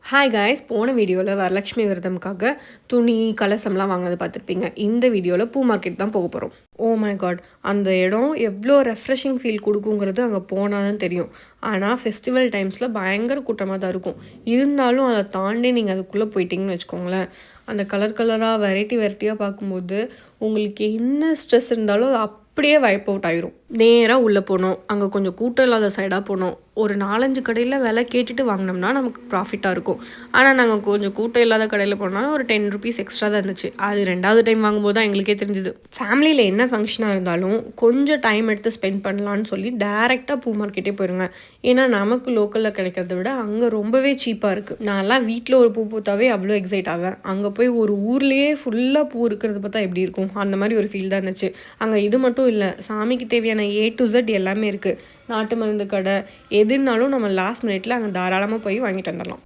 Hi guys, போன வீடியோவில் வரலட்சுமி விரதம்காக துணி கலசம்லாம் வாங்கினது பார்த்துருப்பீங்க. இந்த வீடியோவில் பூ மார்க்கெட் தான் போக போகிறோம். ஓ மை காட், அந்த இடம் எவ்வளோ ரெஃப்ரெஷிங் ஃபீல் கொடுக்குங்கிறது அங்கே போனால் தான் தெரியும். ஆனால் ஃபெஸ்டிவல் டைம்ஸில் பயங்கர கூட்டமாக தான் இருக்கும். இருந்தாலும் அதை தாண்டி நீங்கள் அதுக்குள்ளே போயிட்டீங்கன்னு வச்சுக்கோங்களேன், அந்த கலர் கலராக வெரைட்டியாக பார்க்கும்போது உங்களுக்கு என்ன ஸ்ட்ரெஸ் இருந்தாலும் அது அப்படியே வைப் அவுட் ஆயிரும். நேராக உள்ளே போனோம், அங்கே கொஞ்சம் கூட்டம் இல்லாத சைடாக போனோம். ஒரு 4-5 கடையில் விலை கேட்டுட்டு வாங்கினோம்னா நமக்கு ப்ராஃபிட்டாக இருக்கும். ஆனால் நாங்கள் கொஞ்சம் கூட்டம் இல்லாத கடையில் போனாலும் ஒரு 10 ருபீஸ் எக்ஸ்ட்ரா தான் இருந்துச்சு. அது 2வது டைம் வாங்கும்போது தான் எங்களுக்கே தெரிஞ்சுது. ஃபேமிலியில் என்ன ஃபங்க்ஷனாக இருந்தாலும் கொஞ்சம் டைம் எடுத்து ஸ்பெண்ட் பண்ணலான்னு சொல்லி டேரெக்டாக பூ மார்க்கெட்டே போயிருங்க. ஏன்னா நமக்கு லோக்கலில் கிடைக்கிறத விட அங்கே ரொம்பவே சீப்பாக இருக்குது. நான்லாம் வீட்டில் ஒரு பூ பூத்தாவே அவ்வளோ எக்ஸைட் ஆவேன். அங்கே போய் ஒரு ஊர்லேயே ஃபுல்லாக பூ இருக்கிறத பார்த்தா எப்படி இருக்கும், அந்த மாதிரி ஒரு ஃபீல் தான் இருந்துச்சு. அங்கே இது மட்டும் இல்லை, சாமிக்கு தேவையான A to Z எல்லாமே இருக்குது. நாட்டு மருந்து கடை எதுனாலும் நம்ம லாஸ்ட் மினிட்ல அங்கே தாராளமாக போய் வாங்கிட்டு வந்துடலாம்.